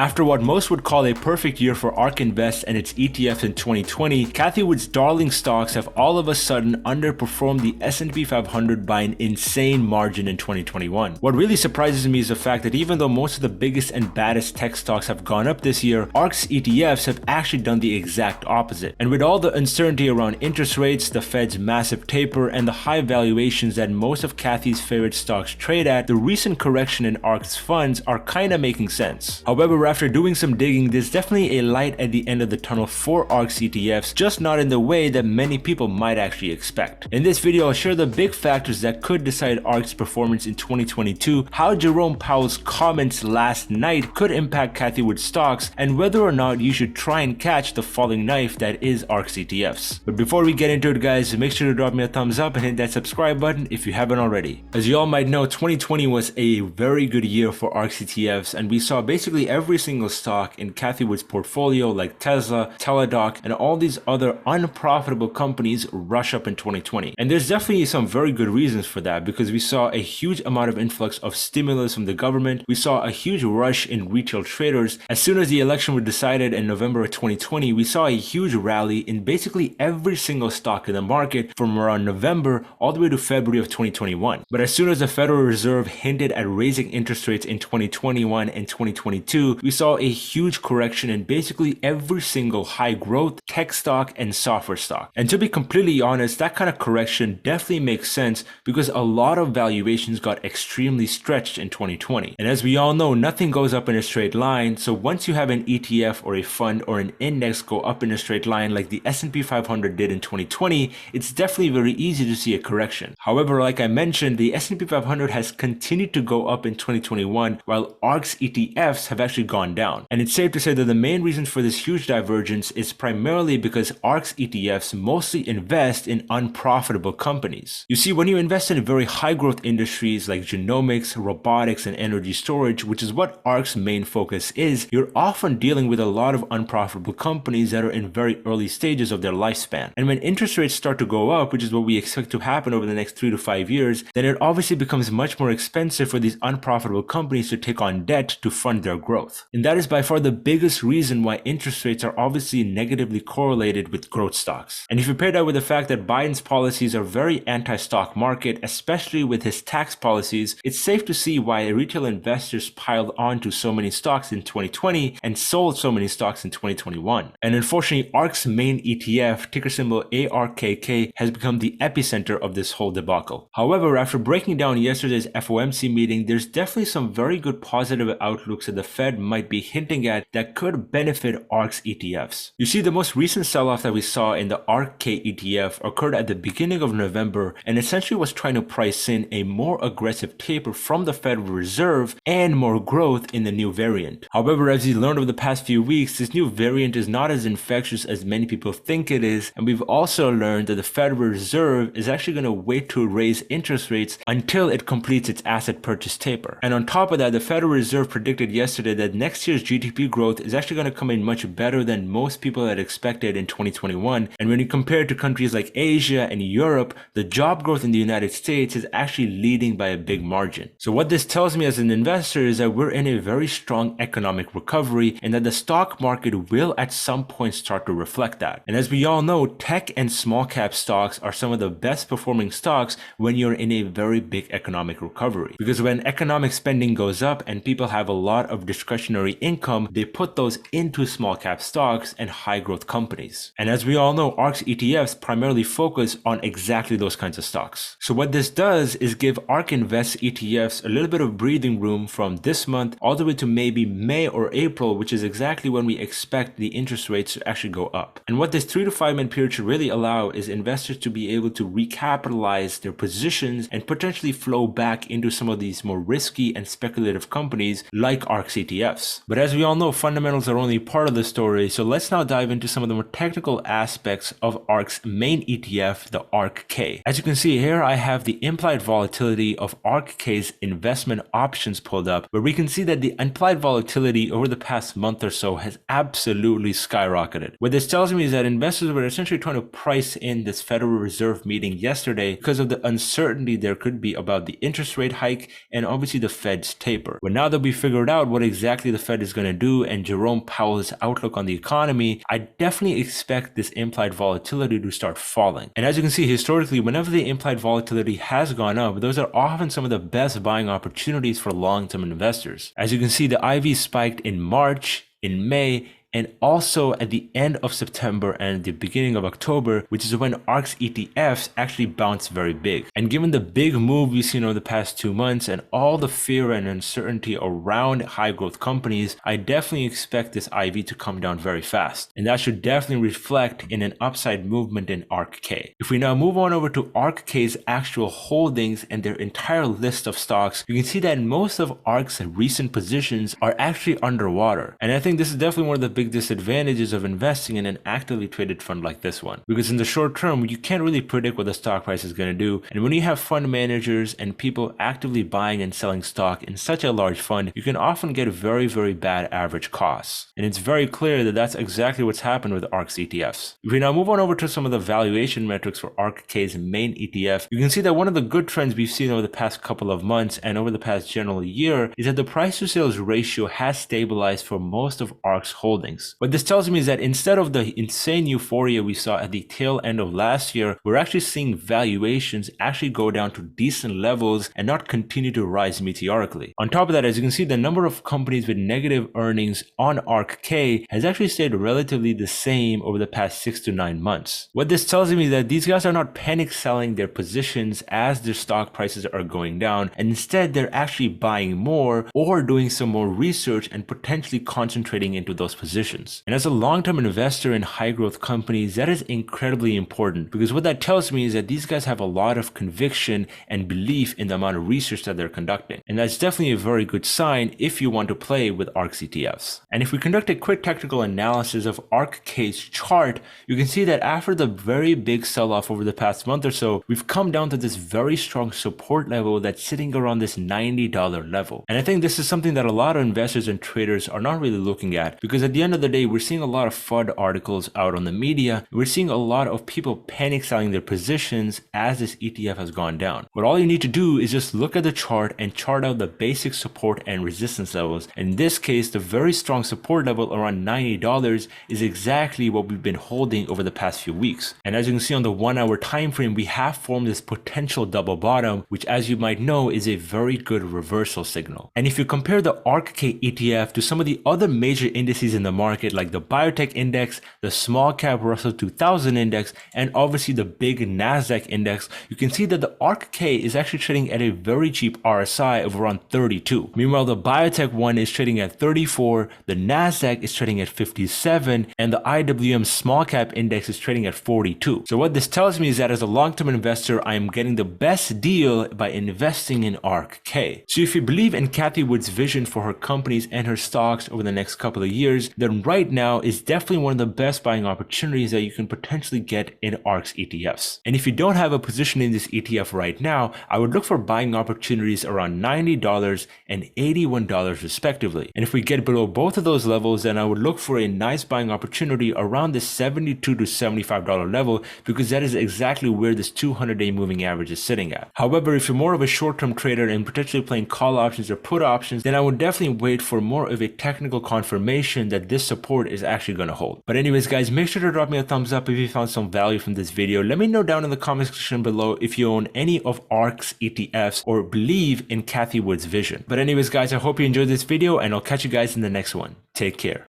After what most would call a perfect year for ARK Invest and its ETFs in 2020, Cathie Woods' darling stocks have all of a sudden underperformed the S&P 500 by an insane margin in 2021. What really surprises me is the fact that even though most of the biggest and baddest tech stocks have gone up this year, ARK's ETFs have actually done the exact opposite. And with all the uncertainty around interest rates, the Fed's massive taper, and the high valuations that most of Cathie's favorite stocks trade at, the recent correction in ARK's funds are kinda making sense. However, after doing some digging, there's definitely a light at the end of the tunnel for ARK's ETFs, just not in the way that many people might actually expect. In this video, I'll share the big factors that could decide ARK's performance in 2022, how Jerome Powell's comments last night could impact Cathie Woods stocks, and whether or not you should try and catch the falling knife that is ARK's ETFs. But before we get into it, guys, make sure to drop me a thumbs up and hit that subscribe button if you haven't already. As you all might know, 2020 was a very good year for ARK's ETFs, and we saw basically every single stock in Cathie Woods' portfolio like Tesla, Teladoc, and all these other unprofitable companies rush up in 2020. And there's definitely some very good reasons for that, because we saw a huge amount of influx of stimulus from the government. We saw a huge rush in retail traders. As soon as the election was decided in November of 2020, we saw a huge rally in basically every single stock in the market from around November all the way to February of 2021. But as soon as the Federal Reserve hinted at raising interest rates in 2021 and 2022, we saw a huge correction in basically every single high growth tech stock and software stock. And to be completely honest, that kind of correction definitely makes sense because a lot of valuations got extremely stretched in 2020. And as we all know, nothing goes up in a straight line. So once you have an ETF or a fund or an index go up in a straight line like the S&P 500 did in 2020, it's definitely very easy to see a correction. However, like I mentioned, the S&P 500 has continued to go up in 2021 while ARK's ETFs have actually gone down. And it's safe to say that the main reason for this huge divergence is primarily because ARK's ETFs mostly invest in unprofitable companies. You see, when you invest in very high growth industries like genomics, robotics, and energy storage, which is what ARK's main focus is, you're often dealing with a lot of unprofitable companies that are in very early stages of their lifespan. And when interest rates start to go up, which is what we expect to happen over the next 3 to 5 years, then it obviously becomes much more expensive for these unprofitable companies to take on debt to fund their growth. And that is by far the biggest reason why interest rates are obviously negatively correlated with growth stocks. And if you pair that with the fact that Biden's policies are very anti-stock market, especially with his tax policies, it's safe to see why retail investors piled onto so many stocks in 2020 and sold so many stocks in 2021. And unfortunately, ARK's main ETF, ticker symbol ARKK, has become the epicenter of this whole debacle. However, after breaking down yesterday's FOMC meeting, there's definitely some very good positive outlooks that the Fed might be hinting at that could benefit ARK's ETFs. You see, the most recent sell-off that we saw in the ARKK ETF occurred at the beginning of November and essentially was trying to price in a more aggressive taper from the Federal Reserve and more growth in the new variant. However, as we learned over the past few weeks, this new variant is not as infectious as many people think it is, and we've also learned that the Federal Reserve is actually going to wait to raise interest rates until it completes its asset purchase taper. And on top of that, the Federal Reserve predicted yesterday that next year's GDP growth is actually going to come in much better than most people had expected in 2021. And when you compare it to countries like Asia and Europe, the job growth in the United States is actually leading by a big margin. So what this tells me as an investor is that we're in a very strong economic recovery and that the stock market will at some point start to reflect that. And as we all know, tech and small cap stocks are some of the best performing stocks when you're in a very big economic recovery. Because when economic spending goes up and people have a lot of discretionary income, they put those into small cap stocks and high growth companies. And as we all know, ARK's ETFs primarily focus on exactly those kinds of stocks. So what this does is give ARK Invest ETFs a little bit of breathing room from this month all the way to maybe May or April, which is exactly when we expect the interest rates to actually go up. And what this 3 to 5 month period should really allow is investors to be able to recapitalize their positions and potentially flow back into some of these more risky and speculative companies like ARK's ETFs. But as we all know, fundamentals are only part of the story, so let's now dive into some of the more technical aspects of ARK's main ETF, the ARKK. As you can see here, I have the implied volatility of ARKK's investment options pulled up, where we can see that the implied volatility over the past month or so has absolutely skyrocketed. What this tells me is that investors were essentially trying to price in this Federal Reserve meeting yesterday because of the uncertainty there could be about the interest rate hike and obviously the Fed's taper. But now that we figured out what exactly exactly the Fed is going to do and Jerome Powell's outlook on the economy, I definitely expect this implied volatility to start falling. And as you can see, historically, whenever the implied volatility has gone up, those are often some of the best buying opportunities for long-term investors. As you can see, the IV spiked in March, in May, and also at the end of September and the beginning of October, which is when ARKs ETFs actually bounced very big. And given the big move we've seen over the past 2 months and all the fear and uncertainty around high growth companies, I definitely expect this IV to come down very fast. And that should definitely reflect in an upside movement in ARKK. If we now move on over to ARKK's actual holdings and their entire list of stocks, you can see that most of ARK's recent positions are actually underwater. And I think this is definitely one of the big disadvantages of investing in an actively traded fund like this one, because in the short term you can't really predict what the stock price is going to do, and when you have fund managers and people actively buying and selling stock in such a large fund, you can often get very bad average costs. And it's very clear that that's exactly what's happened with ARKs ETFs. If we now move on over to some of the valuation metrics for ARKK's main ETF, you can see that one of the good trends we've seen over the past couple of months and over the past general year is that the price to sales ratio has stabilized for most of ARK's holdings. What this tells me is that instead of the insane euphoria we saw at the tail end of last year, we're actually seeing valuations actually go down to decent levels and not continue to rise meteorically. On top of that, as you can see, the number of companies with negative earnings on ARKK has actually stayed relatively the same over the past 6 to 9 months. What this tells me is that these guys are not panic selling their positions as their stock prices are going down, and instead they're actually buying more or doing some more research and potentially concentrating into those positions. And as a long-term investor in high-growth companies, that is incredibly important, because what that tells me is that these guys have a lot of conviction and belief in the amount of research that they're conducting. And that's definitely a very good sign if you want to play with ARKs ETFs. And if we conduct a quick technical analysis of ARKK's chart, you can see that after the very big sell-off over the past month or so, we've come down to this very strong support level that's sitting around this $90 level. And I think this is something that a lot of investors and traders are not really looking at, because at the end of the day, we're seeing a lot of FUD articles out on the media. We're seeing a lot of people panic selling their positions as this ETF has gone down. But all you need to do is just look at the chart and chart out the basic support and resistance levels. In this case, the very strong support level around $90 is exactly what we've been holding over the past few weeks. And as you can see on the 1 hour time frame, we have formed this potential double bottom, which, as you might know, is a very good reversal signal. And if you compare the ARKK ETF to some of the other major indices in the market, like the biotech index, the small cap Russell 2000 index, and obviously the big Nasdaq index, you can see that the ARKK is actually trading at a very cheap RSI of around 32. Meanwhile, the biotech one is trading at 34, the Nasdaq is trading at 57, and the IWM small cap index is trading at 42. So what this tells me is that as a long-term investor, I am getting the best deal by investing in ARKK. So if you believe in Cathie Woods' vision for her companies and her stocks over the next couple of years, then right now is definitely one of the best buying opportunities that you can potentially get in ARKs ETFs. And if you don't have a position in this ETF right now, I would look for buying opportunities around $90 and $81 respectively. And if we get below both of those levels, then I would look for a nice buying opportunity around the $72 to $75 level, because that is exactly where this 200-day moving average is sitting at. However, if you're more of a short-term trader and potentially playing call options or put options, then I would definitely wait for more of a technical confirmation that this support is actually going to hold. But anyways, guys, make sure to drop me a thumbs up if you found some value from this video. Let me know down in the comment section below if you own any of ARKs ETFs or believe in Cathie Woods' vision. But anyways, guys, I hope you enjoyed this video, and I'll catch you guys in the next one. Take care.